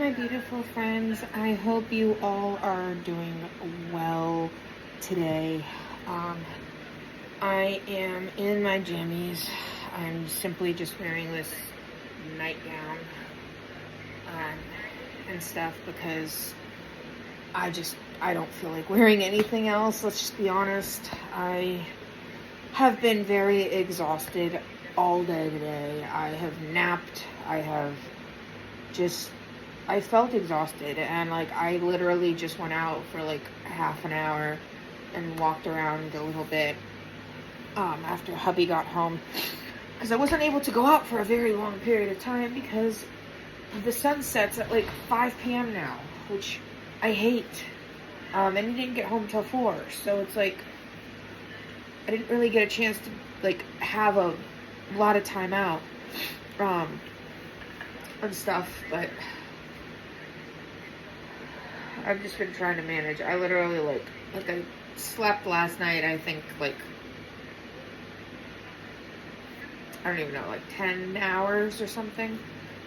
my beautiful friends. I hope you all are doing well today. I am in my jammies. I'm simply just wearing this nightgown and stuff because I don't feel like wearing anything else. Let's just be honest. I have been very exhausted all day today. I have napped. I felt exhausted, and I literally just went out for half an hour and walked around a little bit after hubby got home, because I wasn't able to go out for a very long period of time because the sun sets at 5 p.m. now, which I hate. And he didn't get home till 4, so it's I didn't really get a chance to have a lot of time out and stuff, but I've just been trying to manage. I literally I slept last night, I think I don't even know, 10 hours or something.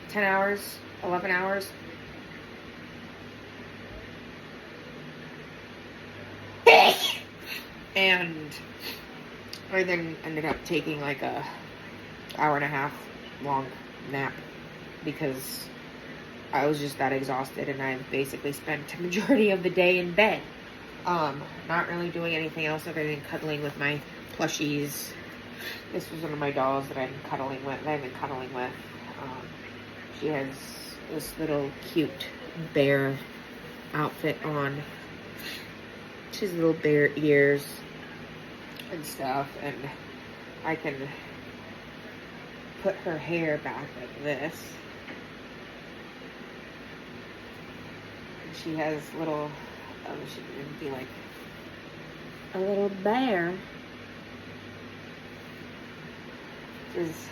10 hours, 11 hours. And I then ended up taking a hour and a half long nap because I was just that exhausted, and I basically spent the majority of the day in bed. Not really doing anything else other than cuddling with my plushies. This was one of my dolls that I've been cuddling with. She has this little cute bear outfit on. She has little bear ears and stuff, and I can put her hair back like this. And she has little, she can be like a little bear. Which is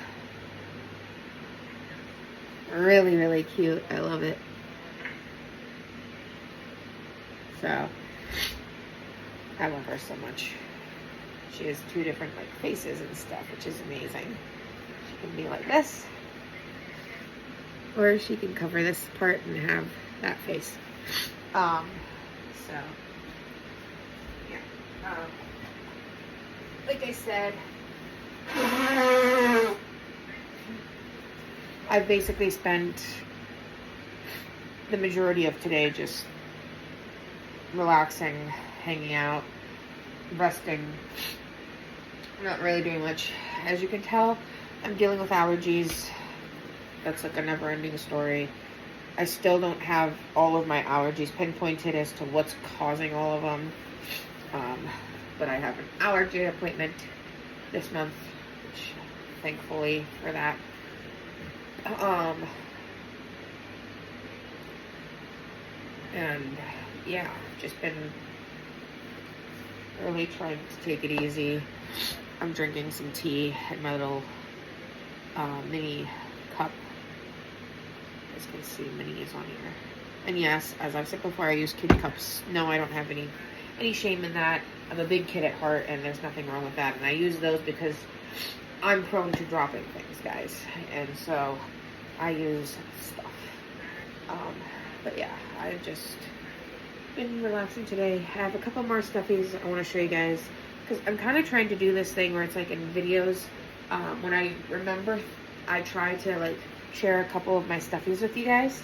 really, really cute. I love it. So, I love her so much. She has 2 different faces and stuff, which is amazing. She can be like this, or she can cover this part and have that face. So yeah. Like I said, I've basically spent the majority of today just relaxing, hanging out, resting. I'm not really doing much. As you can tell, I'm dealing with allergies. That's a never-ending story. I still don't have all of my allergies pinpointed as to what's causing all of them. But I have an allergy appointment this month, which thankfully for that. And yeah, just been really trying to take it easy. I'm drinking some tea in my little mini cup. As you can see, mini is on here. And yes, as I've said before, I use kitty cups. No, I don't have any shame in that. I'm a big kid at heart, and there's nothing wrong with that. And I use those because I'm prone to dropping things, guys. And so I use stuff. But yeah, I've just been relaxing today. I have a couple more stuffies I want to show you guys, because I'm kind of trying to do this thing where it's in videos. When I remember, I try to share a couple of my stuffies with you guys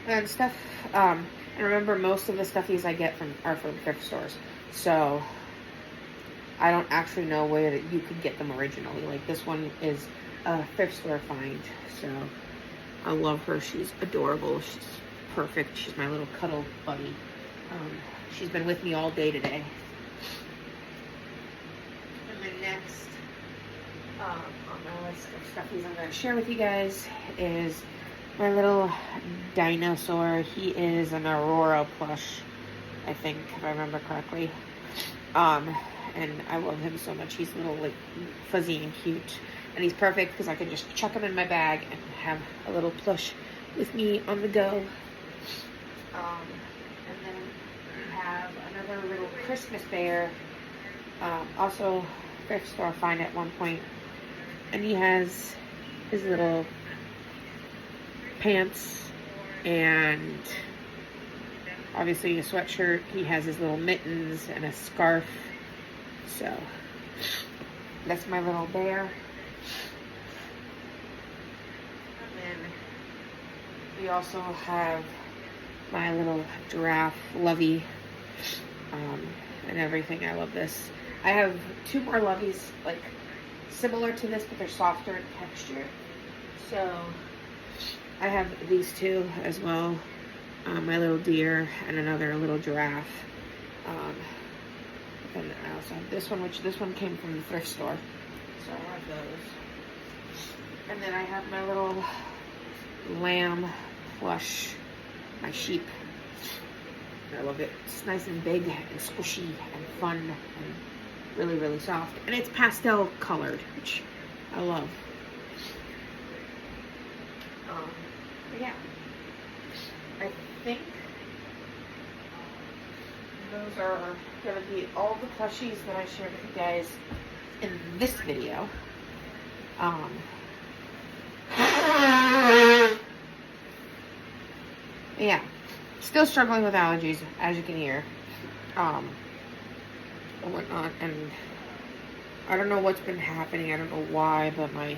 and stuff. And remember, most of the stuffies I get are from thrift stores, so I don't actually know where that you could get them originally. This one is a thrift store find, so I love her. She's adorable. She's perfect. She's my little cuddle buddy. She's been with me all day today. And the next on my list of stuffies I'm going to share with you guys is my little dinosaur. He is an Aurora plush, I think, if I remember correctly. And I love him so much. He's a little fuzzy and cute, and he's perfect because I can just chuck him in my bag and have a little plush with me on the go. And then we have another little Christmas bear, also thrift store find at one point, and he has his little pants and obviously a sweatshirt. He has his little mittens and a scarf. So that's my little bear. And then we also have my little giraffe, Lovey, and everything. I love this. I have 2 more Loveys, like similar to this, but they're softer in texture. So I have these 2 as well. My little deer and another little giraffe. And I also have this one, which this one came from the thrift store. So I have those. And then I have my little lamb plush, my sheep. I love it. It's nice and big and squishy and fun and really, really soft. And it's pastel colored, which I love. But yeah, I think those are going to be all the plushies that I shared with you guys in this video. Yeah, still struggling with allergies, as you can hear, and whatnot, and I don't know what's been happening. I don't know why, but my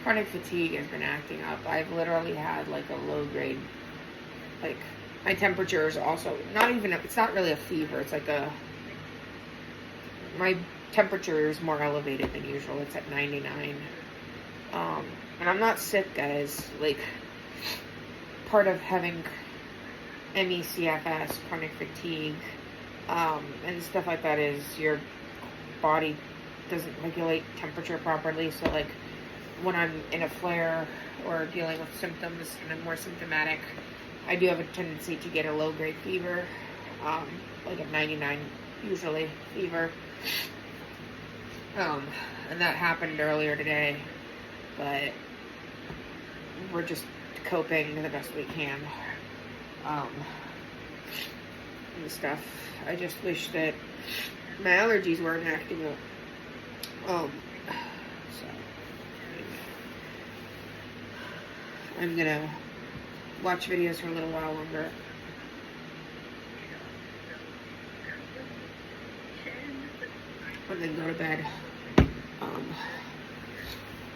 chronic fatigue has been acting up. I've literally had like a low grade, like my temperature is also not even, it's not really a fever. It's like my temperature is more elevated than usual. It's at 99. And I'm not sick, guys. Like, part of having ME/CFS, chronic fatigue, and stuff like that is your body doesn't regulate temperature properly. So, like, when I'm in a flare or dealing with symptoms and I'm more symptomatic, I do have a tendency to get a low-grade fever, like a 99 usually fever. And that happened earlier today, but we're just coping the best we can, and stuff. I just wish that my allergies weren't acting up. So I'm gonna watch videos for a little while longer. And then go to bed. I'm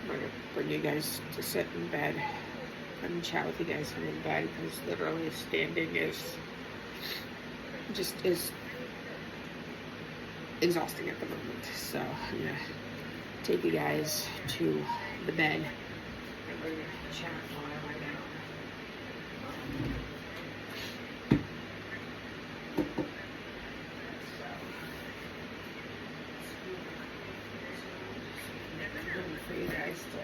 gonna bring you guys to sit in bed and chat with you guys from in bed, because literally standing is exhausting at the moment. So I'm gonna take you guys to the bed and we're gonna chat while I lie down. For you guys to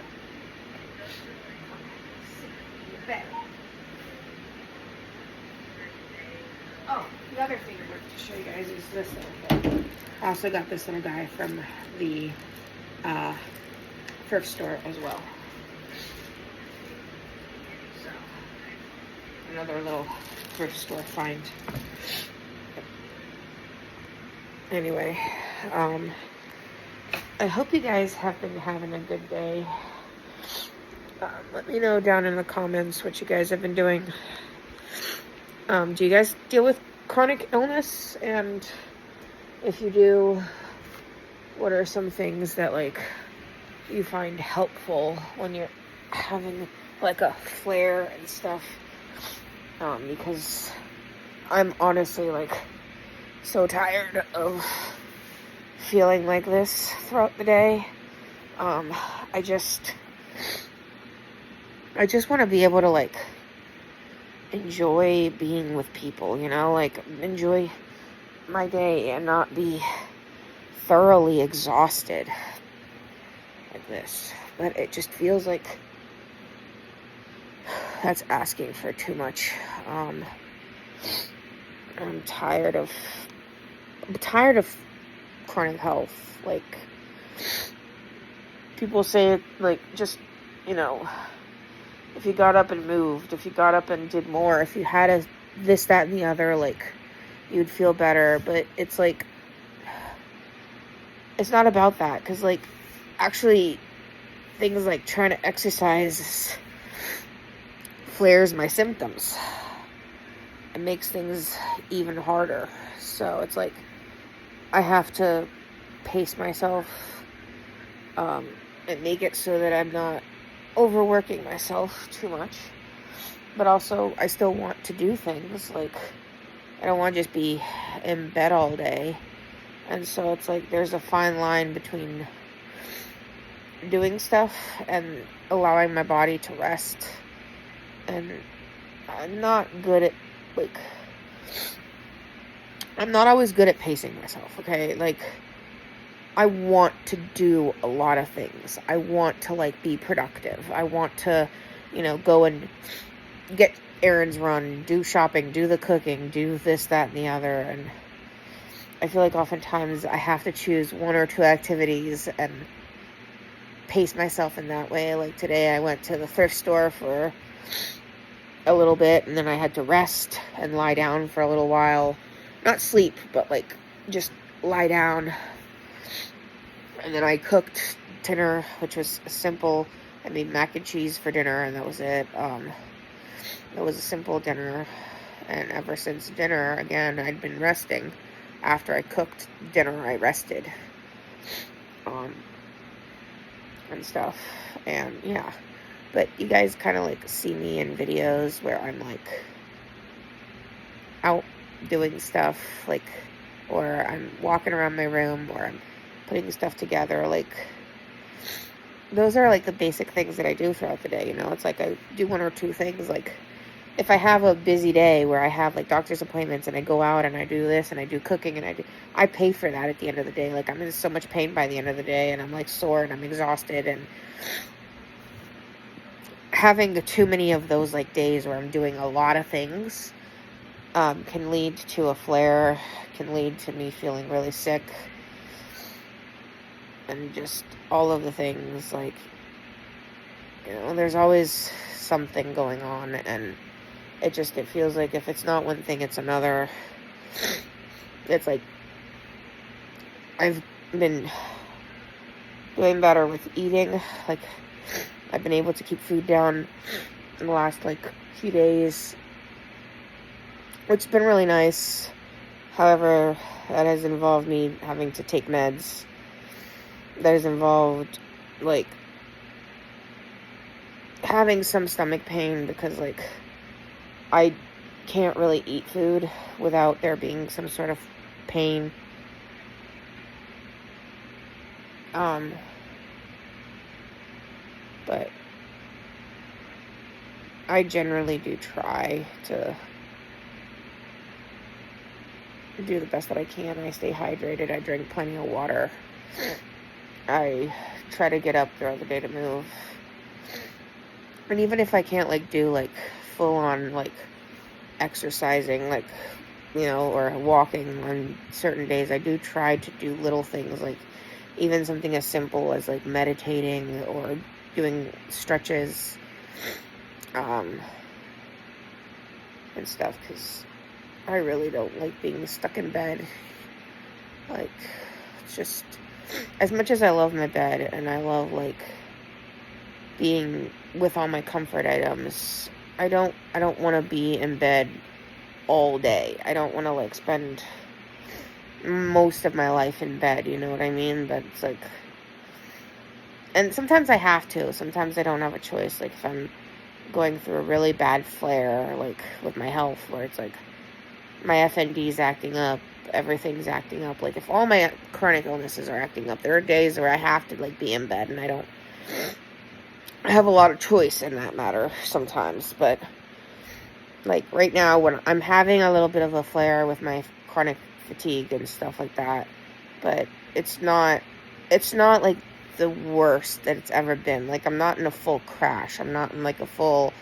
sit in bed. Oh, the other thing I wanted to show you guys is this little thing. I also got this little guy from the thrift store as well. So, another little thrift store find. Anyway, I hope you guys have been having a good day. Let me know down in the comments what you guys have been doing. Do you guys deal with chronic illness? And if you do, what are some things that like you find helpful when you're having like a flare and stuff? Because I'm honestly like so tired of feeling like this throughout the day. I just want to be able to like enjoy being with people, you know, like enjoy my day and not be thoroughly exhausted like this. But it just feels like that's asking for too much. I'm tired of chronic health. Like, people say, like, just, you know, if you got up and moved, if you got up and did more, if you had this, that, and the other, like, you'd feel better. But it's like, it's not about that, because, like, actually things like trying to exercise flares my symptoms. It makes things even harder. So it's like I have to pace myself and make it so that I'm not overworking myself too much. But also, I still want to do things. Like, I don't want to just be in bed all day. And so it's like there's a fine line between doing stuff and allowing my body to rest. And I'm not good at, like, I'm not always good at pacing myself, okay? Like, I want to do a lot of things. I want to, like, be productive. I want to, go and get errands run, do shopping, do the cooking, do this, that, and the other. And I feel like oftentimes I have to choose one or two activities and pace myself in that way. Like today I went to the thrift store for a little bit, and then I had to rest and lie down for a little while. Not sleep, but like just lie down. And then I cooked dinner, which was simple. I made mac and cheese for dinner, and that was it. It was a simple dinner. And ever since dinner, again, I'd been resting. After I cooked dinner, I rested. And stuff. And yeah. But you guys kind of like see me in videos where I'm like out doing stuff, like, or I'm walking around my room, or I'm putting stuff together. Like, those are like the basic things that I do throughout the day. It's like I do one or two things. Like, if I have a busy day where I have like doctor's appointments and I go out and I do this and I do cooking and I pay for that at the end of the day. Like, I'm in so much pain by the end of the day, and I'm like sore and I'm exhausted, and having too many of those like days where I'm doing a lot of things can lead to a flare, can lead to me feeling really sick, and just all of the things. Like, there's always something going on, and it feels like if it's not one thing, it's another. It's like I've been doing better with eating. Like, I've been able to keep food down in the last like few days, which has been really nice. However, that has involved me having to take meds. That has involved like having some stomach pain, because like I can't really eat food without there being some sort of pain. But I generally do try to do the best that I can. I stay hydrated. I drink plenty of water. I try to get up throughout the day to move. And even if I can't like do like full on like exercising, like, or walking on certain days, I do try to do little things, like even something as simple as like meditating or doing stretches and stuff, because I really don't like being stuck in bed. Like, it's just, as much as I love my bed and I love like being with all my comfort items, I don't want to be in bed all day. I don't want to like spend most of my life in bed, you know what I mean? But it's like, and sometimes I have to, sometimes I don't have a choice. Like, if I'm going through a really bad flare, like with my health, where it's like my FND's acting up, everything's acting up, like if all my chronic illnesses are acting up, there are days where I have to like be in bed, and I have a lot of choice in that matter sometimes. But like right now, when I'm having a little bit of a flare with my chronic fatigue and stuff like that, but it's not like the worst that it's ever been. Like, I'm not in a full crash. I'm not in like a full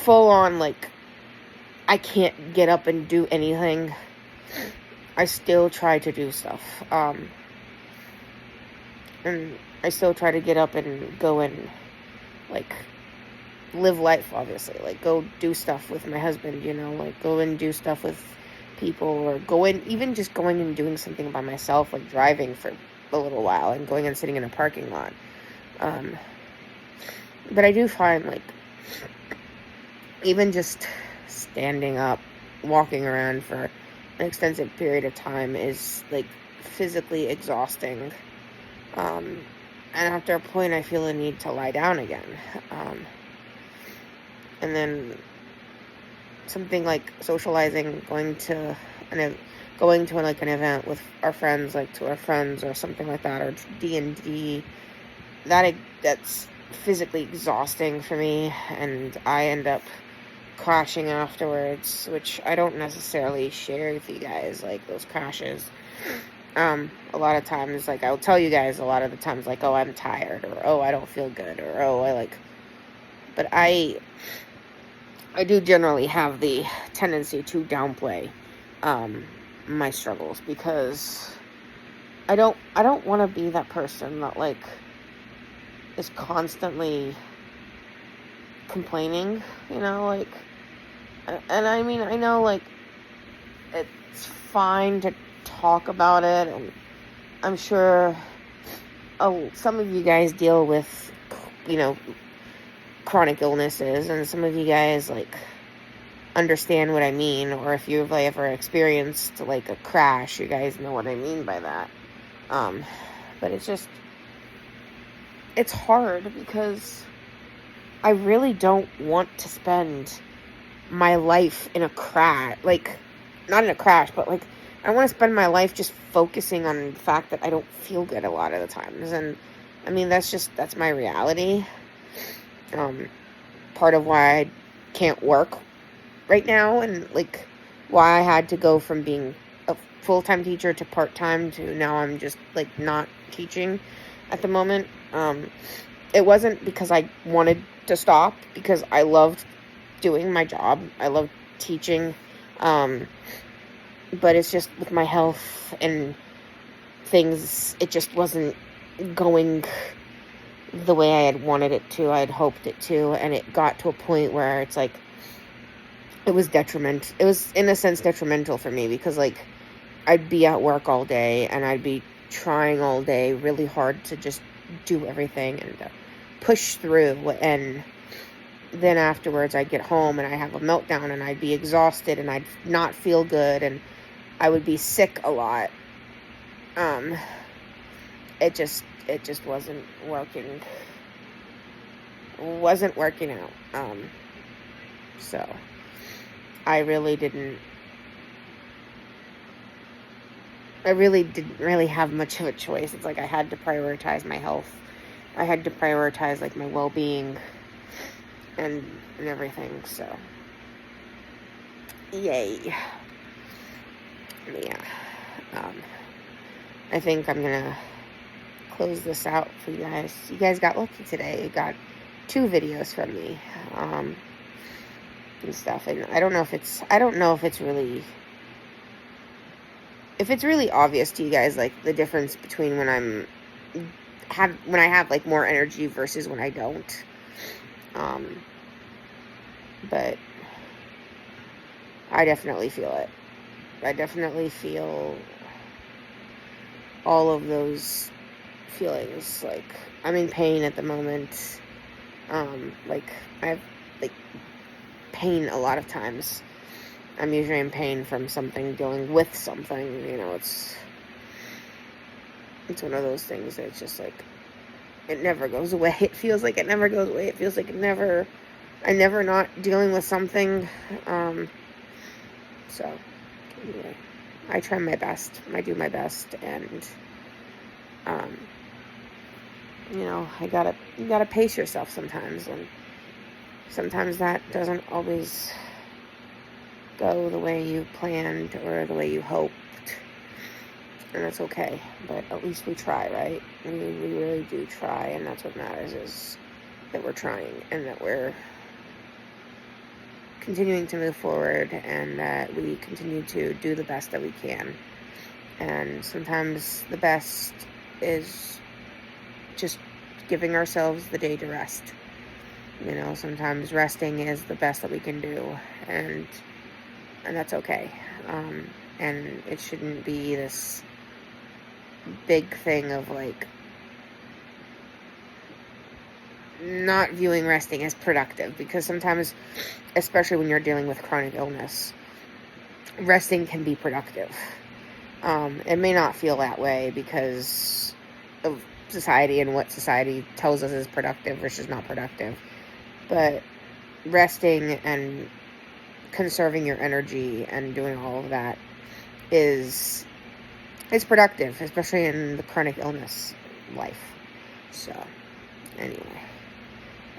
on like I can't get up and do anything. I still try to do stuff. And I still try to get up and go and like live life, obviously. Like, go do stuff with my husband, like go and do stuff with people, or even just going and doing something by myself, like driving for a little while and going and sitting in a parking lot. But I do find, like, even just standing up, walking around for an extensive period of time is, like, physically exhausting. And after a point, I feel a need to lie down again. And then something like socializing, going to like an event with our friends, like to our friends or something like that, or D&D, that's physically exhausting for me, and I end up crashing afterwards, which I don't necessarily share with you guys, like those crashes. A lot of times, like, I'll tell you guys a lot of the times, like, oh, I'm tired, or oh, I don't feel good, or oh, but I do generally have the tendency to downplay my struggles, because I don't want to be that person that, like, is constantly complaining, like, and I mean, I know, like, it's fine to talk about it, and I'm sure some of you guys deal with, chronic illnesses, and some of you guys, like, understand what I mean, or if you've ever experienced, like, a crash, you guys know what I mean by that. But it's hard, because I really don't want to spend my life in a crash, like, not in a crash, but, like, I want to spend my life just focusing on the fact that I don't feel good a lot of the times, and, I mean, that's my reality. Part of why I can't work right now, and, like, why I had to go from being a full-time teacher to part-time to now I'm just, like, not teaching at the moment. It wasn't because I wanted to stop, because I loved doing my job. I loved teaching. But it's just with my health and things, it just wasn't going the way I had wanted it to. I had hoped it to, and it got to a point where it's like, it was detrimental. It was, in a sense, detrimental for me, because, like, I'd be at work all day, and I'd be trying all day really hard to just do everything and push through, and then afterwards I'd get home and I have a meltdown, and I'd be exhausted, and I'd not feel good, and I would be sick a lot. It just wasn't working out. So I really didn't really have much of a choice. It's like I had to prioritize my health. I had to prioritize, like, my well-being and everything. So, yay. Yeah. I think I'm gonna close this out for you guys. You guys got lucky today. You got 2 videos from me, and stuff. And I don't know if it's really, obvious to you guys, like, the difference between when I have like more energy versus when I don't. But I definitely feel it. I definitely feel all of those feelings. Like, I'm in pain at the moment. Like, I have, like, pain a lot of times. I'm usually in pain from something, dealing with something, it's one of those things that it's just like, it never goes away. It feels like it never goes away. It feels like I'm never not dealing with something. So, anyway, I try my best. I do my best, and, you gotta pace yourself sometimes, and sometimes that doesn't always go the way you planned or the way you hoped, and that's okay. But at least we try, right? I mean, we really do try, and that's what matters, is that we're trying, and that we're continuing to move forward, and that we continue to do the best that we can. And sometimes the best is just giving ourselves the day to rest. Sometimes resting is the best that we can do, and that's okay. And it shouldn't be this big thing of, like, not viewing resting as productive, because sometimes, especially when you're dealing with chronic illness, resting can be productive. It may not feel that way because of society and what society tells us is productive versus not productive. But resting and conserving your energy and doing all of that is productive, especially in the chronic illness life. So, anyway,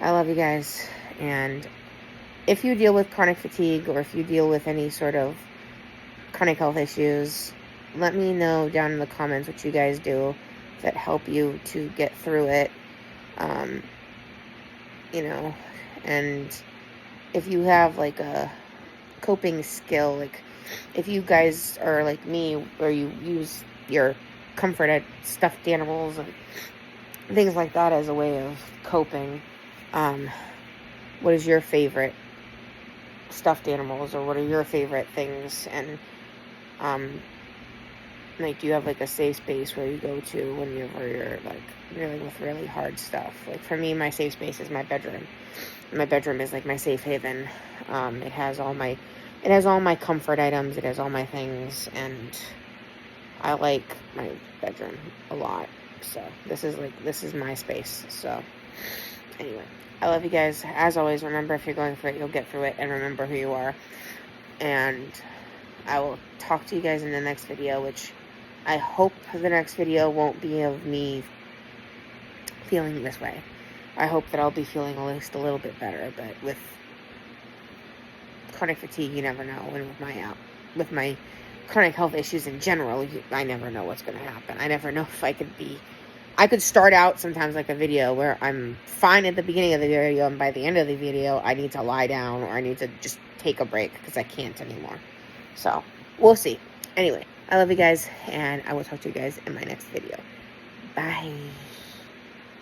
I love you guys. And if you deal with chronic fatigue, or if you deal with any sort of chronic health issues, let me know down in the comments what you guys do that help you to get through it. And if you have like a coping skill, like if you guys are like me, where you use your comfort stuffed animals and things like that as a way of coping, what is your favorite stuffed animals, or what are your favorite things? And like, do you have like a safe space where you go to whenever you're like dealing with really hard stuff? Like for me, my safe space is my bedroom. My bedroom is like my safe haven. It has all my comfort items. It has all my things, and I like my bedroom a lot. So this is my space. So anyway, I love you guys. As always, remember, if you're going through it, you'll get through it, and remember who you are. And I will talk to you guys in the next video, which I hope the next video won't be of me feeling this way. I hope that I'll be feeling at least a little bit better, but with chronic fatigue, you never know. And with my chronic health issues in general, I never know what's going to happen. I never know if I could start out sometimes like a video where I'm fine at the beginning of the video, and by the end of the video, I need to lie down, or I need to just take a break because I can't anymore. So, we'll see. Anyway, I love you guys, and I will talk to you guys in my next video. Bye.